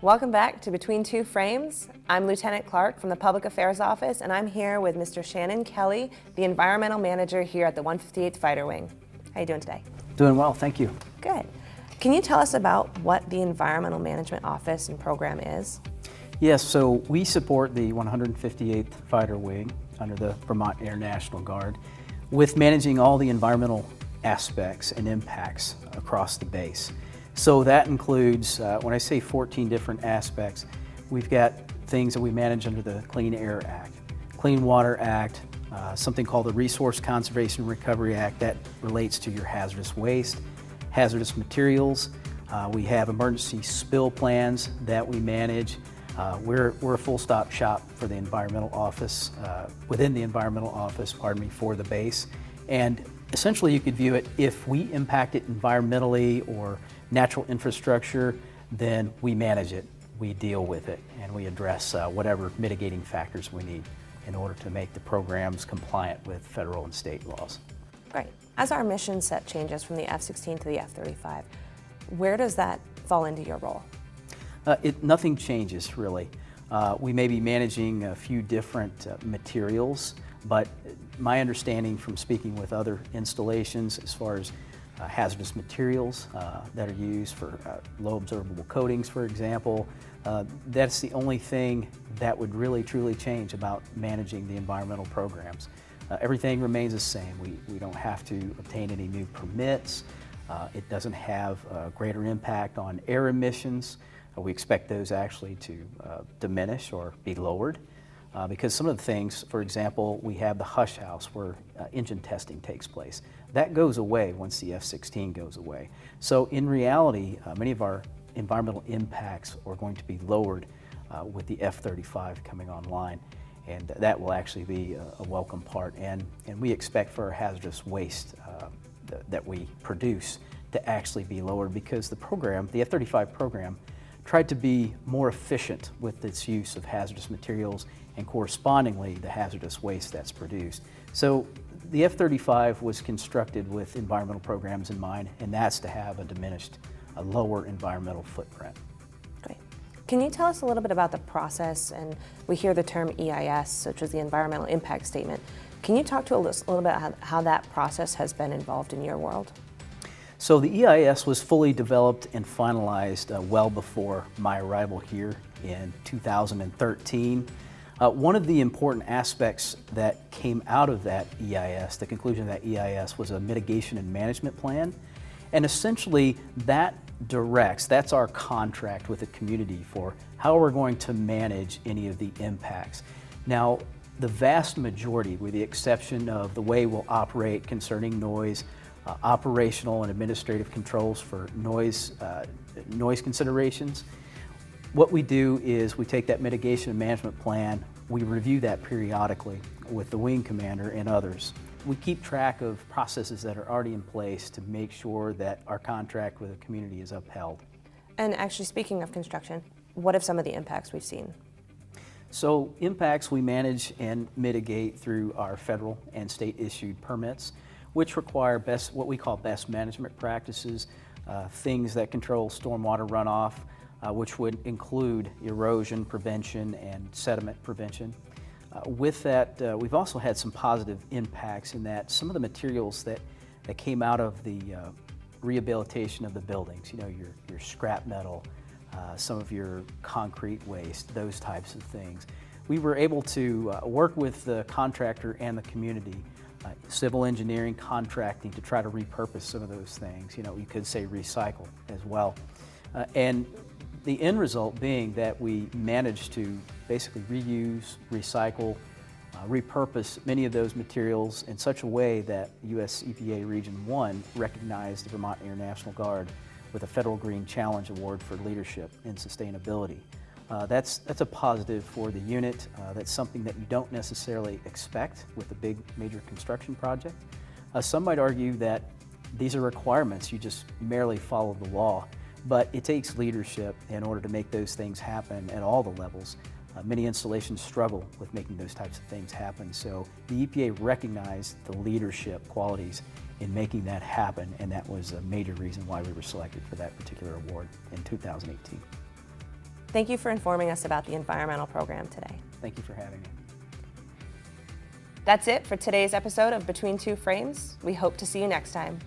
Welcome back to Between Two Frames. I'm Lieutenant Clark from the Public Affairs Office, and I'm here with Mr. Shannon Kelly, the Environmental Manager here at the 158th Fighter Wing. How are you doing today? Doing well, thank you. Good. Can you tell us about what the Environmental Management Office and program is? Yes, so we support the 158th Fighter Wing under the Vermont Air National Guard with managing all the environmental aspects and impacts across the base. So that includes, when I say 14 different aspects, we've got things that we manage under the Clean Air Act, Clean Water Act, something called the Resource Conservation and Recovery Act that relates to your hazardous waste, hazardous materials. We have emergency spill plans that we manage. We're a full-stop shop for the environmental office, within the environmental office, for the base. And essentially you could view it, if we impact it environmentally or natural infrastructure, then we manage it, we deal with it, and we address whatever mitigating factors we need in order to make the programs compliant with federal and state laws. Great. As our mission set changes from the F-16 to the F-35, where does that fall into your role? Nothing changes, really. We may be managing a few different materials, but my understanding from speaking with other installations as far as hazardous materials that are used for low observable coatings, for example, that's the only thing that would really truly change about managing the environmental programs. Everything remains the same. We don't have to obtain any new permits. It doesn't have a greater impact on air emissions. We expect those actually to diminish or be lowered because some of the things, for example, we have the hush house where engine testing takes place. That goes away once the F-16 goes away. So in reality, many of our environmental impacts are going to be lowered with the F-35 coming online, and that will actually be a welcome part. And we expect for our hazardous waste that we produce to actually be lowered because the program, the F-35 program, tried to be more efficient with its use of hazardous materials and correspondingly the hazardous waste that's produced. So the F-35 was constructed with environmental programs in mind, and that's to have a lower environmental footprint. Great. Can you tell us a little bit about the process? And we hear the term EIS, which is the Environmental Impact Statement. Can you talk to us a little bit about how that process has been involved in your world? So the EIS was fully developed and finalized well before my arrival here in 2013. One of the important aspects that came out of that EIS, the conclusion of that EIS, was a mitigation and management plan. And essentially that's our contract with the community for how we're going to manage any of the impacts. Now, the vast majority, with the exception of the way we'll operate concerning noise, operational and administrative controls for noise considerations. What we do is we take that mitigation and management plan, we review that periodically with the wing commander and others. We keep track of processes that are already in place to make sure that our contract with the community is upheld. And actually, speaking of construction, what are some of the impacts we've seen? So impacts we manage and mitigate through our federal and state issued permits, which require what we call best management practices, things that control stormwater runoff, which would include erosion prevention and sediment prevention. With that, we've also had some positive impacts in that some of the materials that came out of the rehabilitation of the buildings, you know, your scrap metal, some of your concrete waste, those types of things. We were able to work with the contractor and the community, civil engineering, contracting, to try to repurpose some of those things. You know, you could say recycle as well. And the end result being that we managed to basically reuse, recycle, repurpose many of those materials in such a way that US EPA Region 1 recognized the Vermont Air National Guard with a Federal Green Challenge Award for leadership in sustainability. That's a positive for the unit. That's something that you don't necessarily expect with a big major construction project. Some might argue that these are requirements, you just merely follow the law, but it takes leadership in order to make those things happen at all the levels. Many installations struggle with making those types of things happen, so the EPA recognized the leadership qualities in making that happen, and that was a major reason why we were selected for that particular award in 2018. Thank you for informing us about the environmental program today. Thank you for having me. That's it for today's episode of Between Two Frames. We hope to see you next time.